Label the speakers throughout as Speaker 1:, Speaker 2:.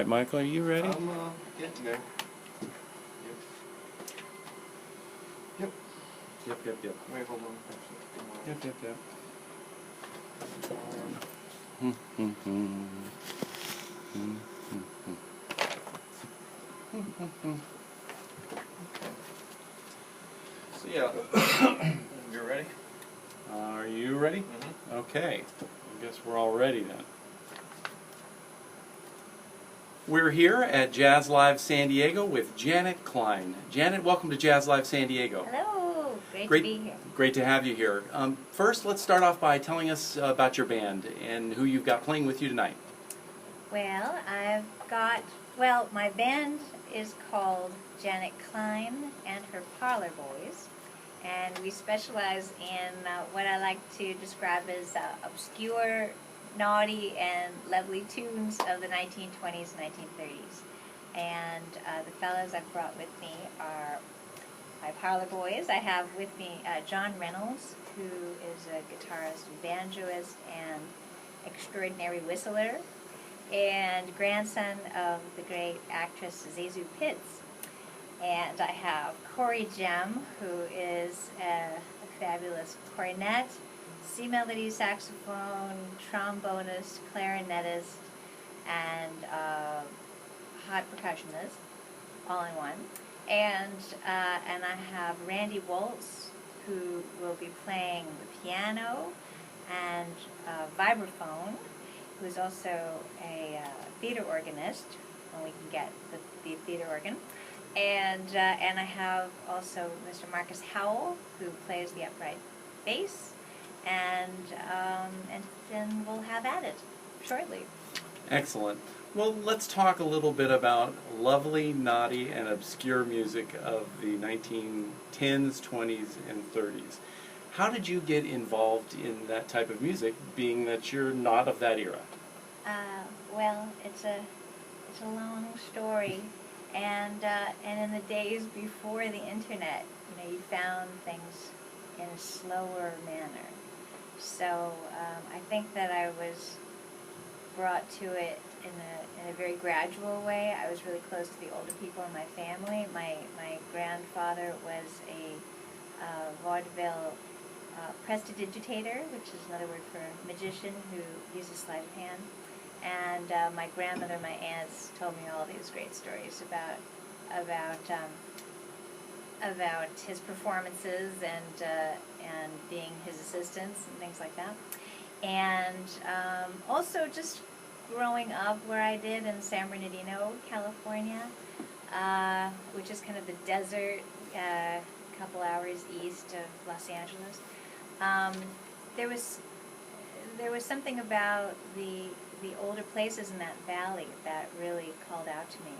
Speaker 1: Right, Michael, are you ready?
Speaker 2: I'm getting there. Yep.
Speaker 1: Yep.
Speaker 2: Wait, hold on. Actually,
Speaker 1: Yep.
Speaker 2: So yeah, you're ready?
Speaker 1: Are you ready?
Speaker 2: Mm-hmm.
Speaker 1: Okay. I guess we're all ready then. We're here at Jazz Live San Diego with Janet Klein. Janet, welcome to Jazz Live San Diego.
Speaker 3: Hello, great to be here.
Speaker 1: Great to have you here. First, let's start off by telling us about your band and who you've got playing with you tonight.
Speaker 3: Well, my band is called Janet Klein and her Parlor Boys, and we specialize in what I like to describe as obscure, naughty, and lovely tunes of the 1920s and 1930s. And the fellows I've brought with me are my Parlor Boys. I have with me John Reynolds, who is a guitarist, banjoist, and extraordinary whistler, and grandson of the great actress Zazu Pitts. And I have Corey Jem, who is a fabulous cornet, C-melody saxophone, trombonist, clarinetist, and hot percussionist, all in one. And I have Randy Waltz, who will be playing the piano and vibraphone, who is also a theater organist, when we can get the theater organ. And I have also Mr. Marcus Howell, who plays the upright bass, and then we'll have at it shortly.
Speaker 1: Excellent. Well, let's talk a little bit about lovely, naughty, and obscure music of the 1910s, 20s, and 30s. How did you get involved in that type of music, being that you're not of that era?
Speaker 3: Well, it's a long story, and in the days before the internet, you found things in a slower manner. So I think that I was brought to it in a very gradual way. I was really close to the older people in my family. My grandfather was a vaudeville prestidigitator, which is another word for magician who uses sleight of hand. And my grandmother, my aunts, told me all these great stories about his performances and being his assistants and things like that. And also just growing up where I did in San Bernardino, California, which is kind of the desert, a couple hours east of Los Angeles. There was something about the older places in that valley that really called out to me.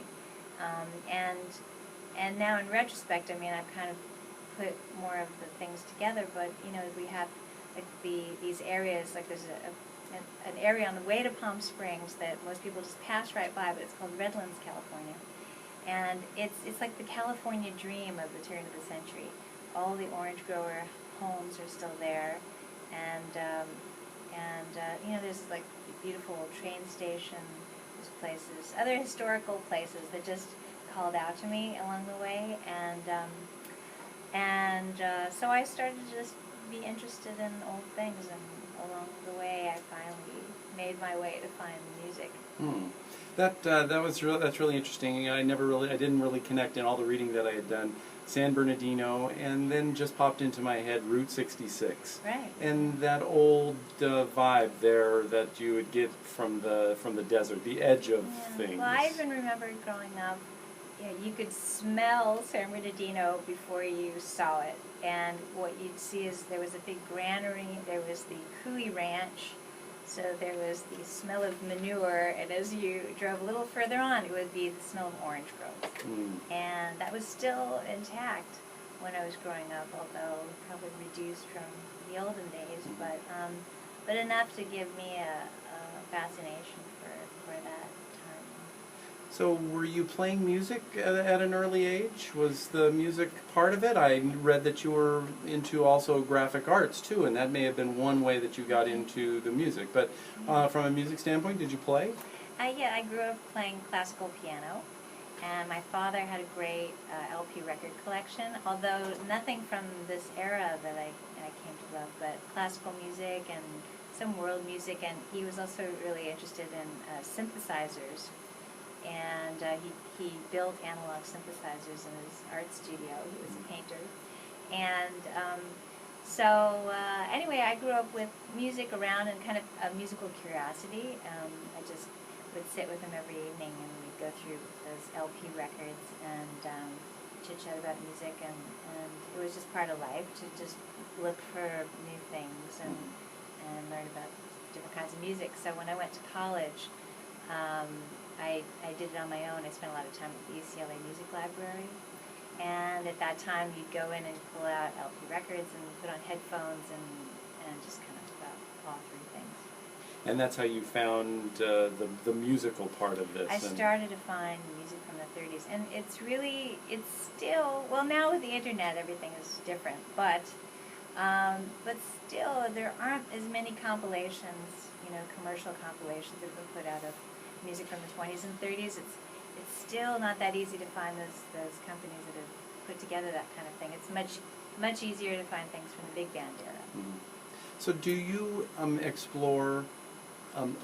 Speaker 3: And now in retrospect, I mean, I've kind of put more of the things together, but we have like these areas, like there's an area on the way to Palm Springs that most people just pass right by, but it's called Redlands, California. And it's like the California dream of the turn of the century. All the orange grower homes are still there, and there's like the beautiful train station, there's places, other historical places that just called out to me along the way, and so I started to just be interested in old things, and along the way I finally made my way to find the music.
Speaker 1: That's really interesting. I didn't really connect in all the reading that I had done. San Bernardino, and then just popped into my head Route 66.
Speaker 3: Right.
Speaker 1: And that old vibe there that you would get from the desert, the edge of things.
Speaker 3: Well, I even remember growing up, you could smell San Bernardino before you saw it. And what you'd see is there was a big granary, there was the Cooey Ranch, so there was the smell of manure, and as you drove a little further on, it would be the smell of orange growth. And that was still intact when I was growing up, although probably reduced from the olden days, but enough to give me a fascination for that time.
Speaker 1: So were you playing music at an early age? Was the music part of it? I read that you were into also graphic arts too, and that may have been one way that you got into the music. But from a music standpoint, did you play?
Speaker 3: Yeah, I grew up playing classical piano, and my father had a great LP record collection, although nothing from this era that I came to love, but classical music and some world music, and he was also really interested in synthesizers, and he built analog synthesizers in his art studio. He was a painter, and anyway, I grew up with music around and kind of a musical curiosity. I just would sit with him every evening, and we'd go through those LP records and chit-chat about music, and it was just part of life to just look for new things and learn about different kinds of music. So when I went to college, I did it on my own. I spent a lot of time at the UCLA Music Library, and at that time you'd go in and pull out LP records and put on headphones and just kind of all through things.
Speaker 1: And that's how you found the musical part of this.
Speaker 3: I started to find music from the 30s, and it's still, well, now with the internet everything is different, but still there aren't as many compilations, commercial compilations that have been put out of music from the 20s and 30s. It's still not that easy to find those companies that have put together that kind of thing. It's much easier to find things from the big band era.
Speaker 1: Mm-hmm. So do you explore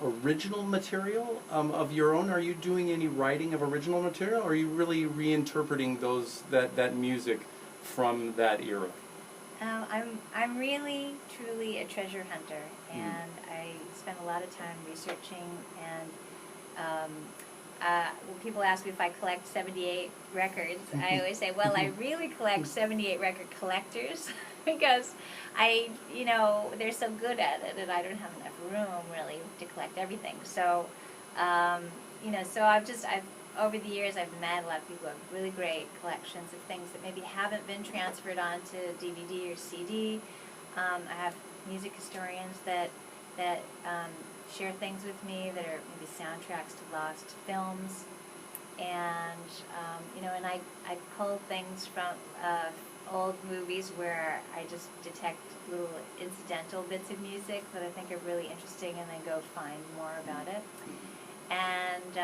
Speaker 1: original material of your own? Are you doing any writing of original material, or are you really reinterpreting that music from that era?
Speaker 3: I'm really, truly a treasure hunter, and I spend a lot of time researching, and when people ask me if I collect 78 records, I always say, well, I really collect 78 record collectors, because they're so good at it, and I don't have enough room, really, to collect everything. So, I've over the years, I've met a lot of people who have really great collections of things that maybe haven't been transferred onto DVD or CD. I have music historians that share things with me that are maybe soundtracks to lost films, and and I pull things from old movies where I just detect little incidental bits of music that I think are really interesting, and then go find more about it. And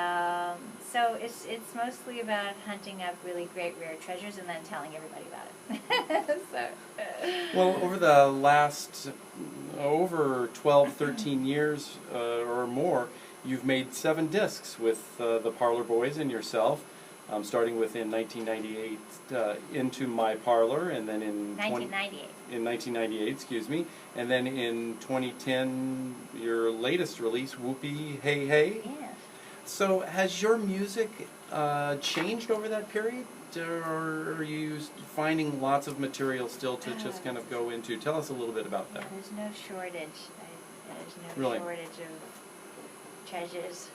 Speaker 3: so it's mostly about hunting up really great rare treasures and then telling everybody about it.
Speaker 1: Well, over the last over 12, 13 years or more, you've made 7 discs with the Parlor Boys and yourself, starting with in 1998 Into My Parlor, and then in
Speaker 3: 1998.
Speaker 1: In 1998, excuse me, and then in 2010, your latest release, Whoopee Hey Hey.
Speaker 3: Yeah.
Speaker 1: So has your music changed over that period, or are you finding lots of material still to just kind of go into? Tell us a little bit about that.
Speaker 3: There's no shortage. There's no
Speaker 1: Really?
Speaker 3: shortage of treasures.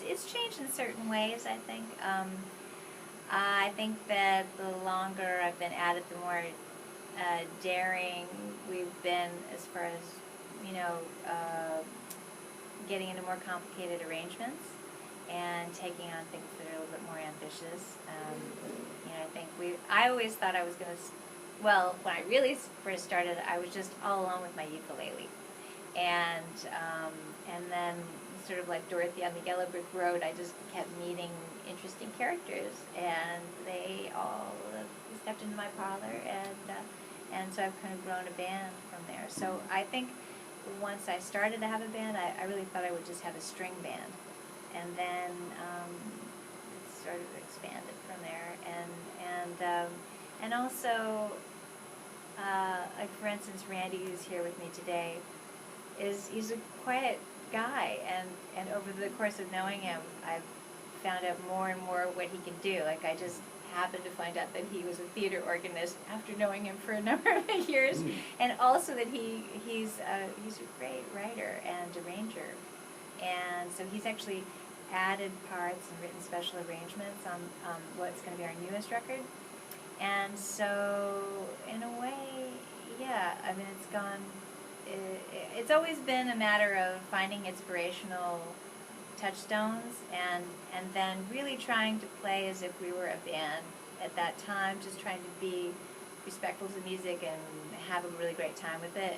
Speaker 3: It's changed in certain ways, I think. I think that the longer I've been at it, the more daring we've been as far as, getting into more complicated arrangements and taking on things that are a little bit more ambitious. I always thought I was going to, when I really first started, I was just all alone with my ukulele. And then, sort of like Dorothy on the Yellow Brick Road, I just kept meeting interesting characters, and they all stepped into my parlor, and so I've kind of grown a band from there. So I think once I started to have a band, I really thought I would just have a string band, and then it sort of expanded from there, and also, like for instance, Randy, who's here with me today, he's a quiet guy, and over the course of knowing him, I've found out more and more what he can do. Like, I just happened to find out that he was a theater organist after knowing him for a number of years, and also that he's a great writer and arranger, and so he's actually added parts and written special arrangements on what's going to be our newest record. And so, in a way, yeah, I mean, it's always been a matter of finding inspirational touchstones and then really trying to play as if we were a band at that time, just trying to be respectful to music and have a really great time with it,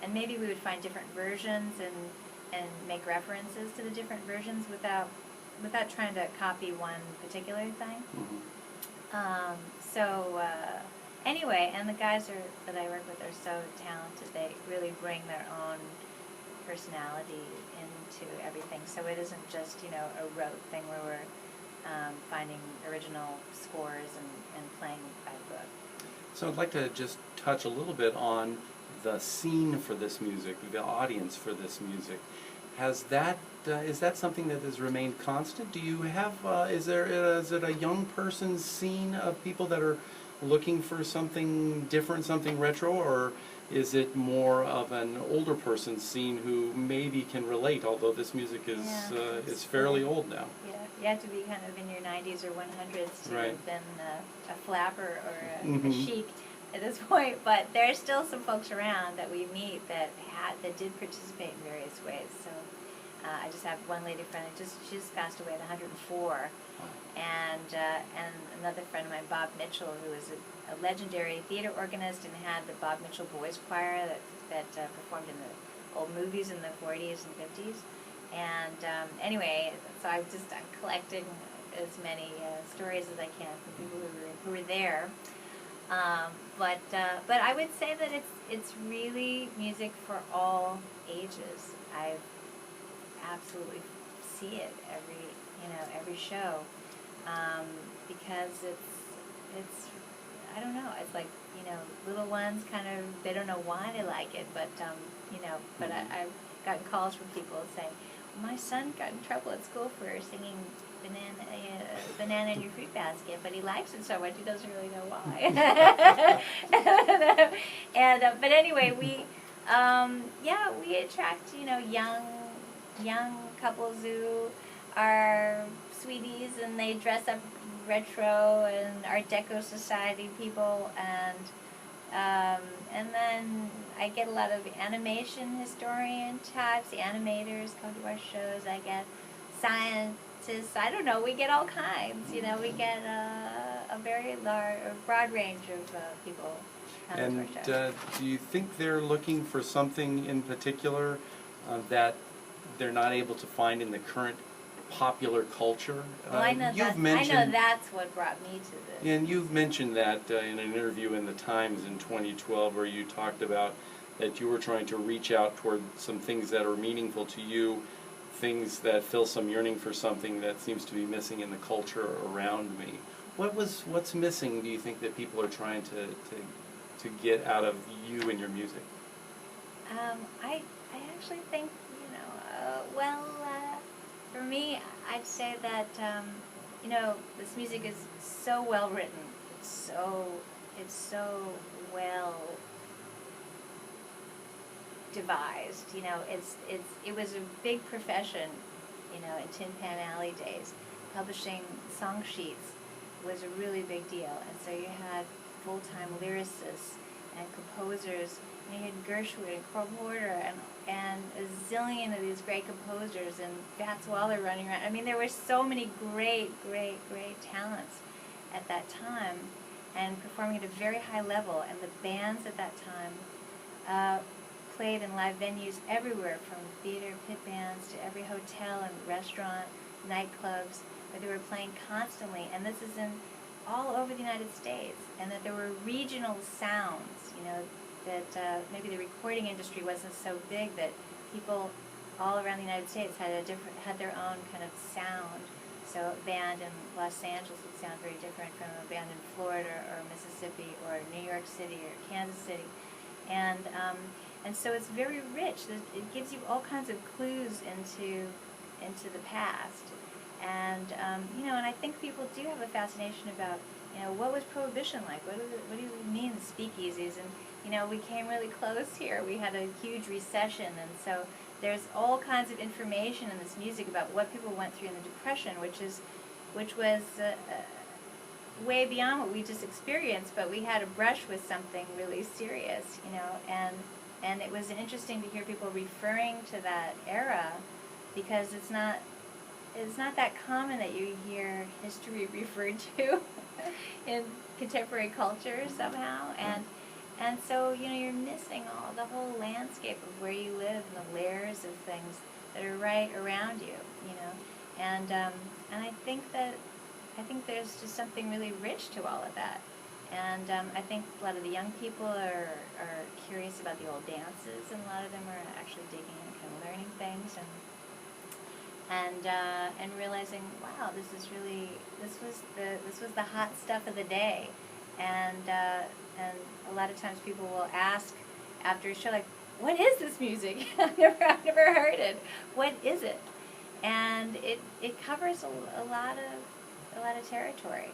Speaker 3: and maybe we would find different versions, and and make references to the different versions without trying to copy one particular thing. Anyway, and the guys that I work with are so talented. They really bring their own personality into everything. So it isn't just, a rote thing where we're finding original scores and playing by book.
Speaker 1: So I'd like to just touch a little bit on the scene for this music, the audience for this music. Is that something that has remained constant? Do you have, is it a young person's scene of people that are looking for something different, something retro, or is it more of an older person's scene who maybe can relate, although this music is fairly old now?
Speaker 3: Yeah, you have to be kind of in your 90s or 100s to
Speaker 1: Right.
Speaker 3: have been a flapper or a chic at this point, but there are still some folks around that we meet that did participate in various ways. So I just have one lady friend she just passed away at 104, and another friend of mine, Bob Mitchell, who was a legendary theater organist and had the Bob Mitchell Boys Choir that performed in the old movies in the 40s and 50s. And anyway, so I'm collecting as many stories as I can from people who were there. But I would say that it's really music for all ages. I absolutely see it every show, because it's I don't know, it's like, little ones they don't know why they like it, but I've gotten calls from people saying, my son got in trouble at school for singing banana in your fruit basket, but he likes it so much he doesn't really know why. But anyway, we attract young couples who are sweeties, and they dress up retro and Art Deco Society people, and then I get a lot of animation historian types. The animators come to our shows. I get scientists. I don't know. We get all kinds. We get a very broad range of people coming to our shows.
Speaker 1: Do you think they're looking for something in particular that they're not able to find in the current popular culture?
Speaker 3: Well, I know that's what brought me to this.
Speaker 1: And you've mentioned that in an interview in the Times in 2012, where you talked about that you were trying to reach out toward some things that are meaningful to you, things that fill some yearning for something that seems to be missing in the culture around me. What's missing, do you think, that people are trying to get out of you and your music?
Speaker 3: I actually think, for me, I'd say that, this music is so well written. It's so well devised. It was a big profession, in Tin Pan Alley days. Publishing song sheets was a really big deal, and so you had full-time lyricists and composers. You had Gershwin and Cole Porter and a zillion of these great composers, and Fats Waller running around. I mean, there were so many great talents at that time, and performing at a very high level. And the bands at that time played in live venues everywhere, from theater pit bands to every hotel and restaurant, nightclubs, where they were playing constantly. And this is in all over the United States, and that there were regional sounds, that maybe the recording industry wasn't so big that people all around the United States had their own kind of sound. So a band in Los Angeles would sound very different from a band in Florida or Mississippi or New York City or Kansas City, and so it's very rich. It gives you all kinds of clues into the past, and and I think people do have a fascination about what was Prohibition like? What do you mean speakeasies? And we came really close here. We had a huge recession, and so there's all kinds of information in this music about what people went through in the Depression, which was way beyond what we just experienced. But we had a brush with something really serious, and it was interesting to hear people referring to that era, because it's not that common that you hear history referred to in contemporary culture somehow, and so you're missing the whole landscape of where you live and the layers of things that are right around you, you know. And I think there's just something really rich to all of that. And I think a lot of the young people are curious about the old dances, and a lot of them are actually digging and kind of learning things and realizing, wow, this was the hot stuff of the day. And a lot of times people will ask after a show, like, what is this music? I've never heard it. What is it? And it covers a lot of territory.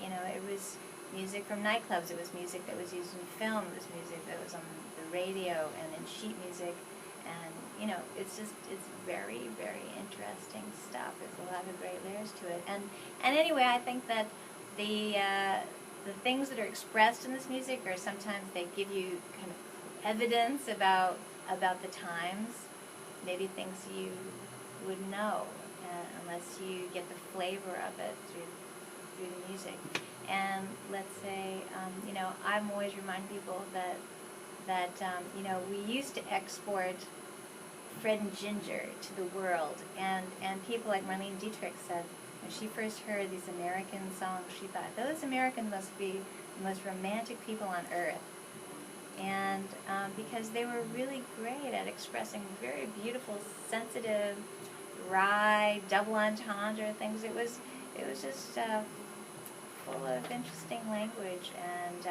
Speaker 3: You know, it was music from nightclubs. It was music that was used in film. It was music that was on the radio and in sheet music. And, you know, it's very, very interesting stuff. There's a lot of great layers to it. And anyway, I think that the things that are expressed in this music are sometimes they give you kind of evidence about the times, maybe things you wouldn't know unless you get the flavor of it through the music. And let's say, you know, I'm always remind people that you know, we used to export Fred and Ginger to the world, and people like Marlene Dietrich said when she first heard these American songs, she thought, those Americans must be the most romantic people on earth. And because they were really great at expressing very beautiful, sensitive, wry, double entendre things. It was just full of interesting language, and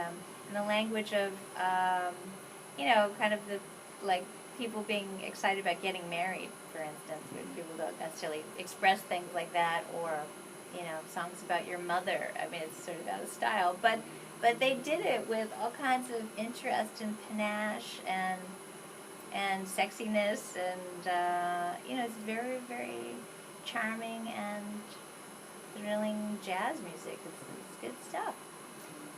Speaker 3: the language of you know, kind of the, like, people being excited about getting married, for instance. People don't necessarily express things like that, or, you know, songs about your mother. I mean, it's sort of out of style, but they did it with all kinds of interest and panache and sexiness, and you know, it's very, very charming and thrilling jazz music. It's good stuff.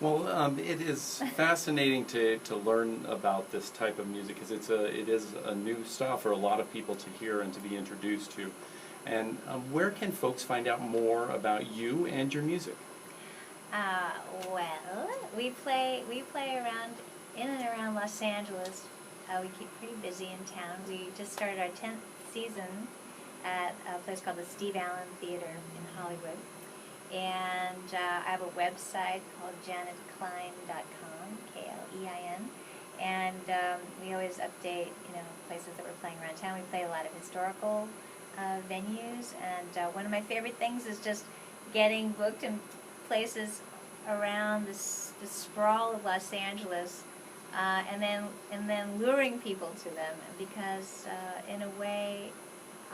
Speaker 1: Well, it is fascinating to learn about this type of music, because it is a new style for a lot of people to hear and to be introduced to. And where can folks find out more about you and your music?
Speaker 3: Well, we play around in and around Los Angeles. We keep pretty busy in town. We just started our 10th season at a place called the Steve Allen Theater in Hollywood. And I have a website called janetklein.com, Klein. And we always update, you know, places that we're playing around town. We play a lot of historical venues. And one of my favorite things is just getting booked in places around the sprawl of Los Angeles, and then luring people to them, because in a way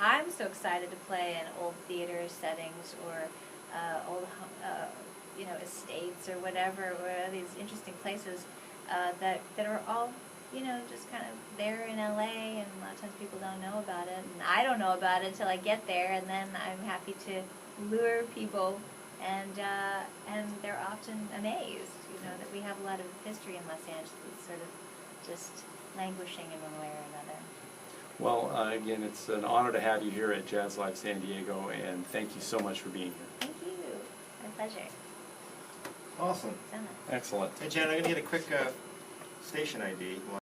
Speaker 3: I'm so excited to play in old theater settings, or old you know, estates, or whatever, or these interesting places that are all, you know, just kind of there in LA, and a lot of times people don't know about it, and I don't know about it until I get there, and then I'm happy to lure people. And they're often amazed, you know, that we have a lot of history in Los Angeles. It's sort of just languishing in one way or another.
Speaker 1: Well, again, it's an honor to have you here at Jazz Live San Diego, and thank you so much for being here.
Speaker 3: Thank you. My pleasure.
Speaker 2: Awesome.
Speaker 3: So much.
Speaker 1: Excellent.
Speaker 2: Hey, Jan, I'm going to get a quick station ID.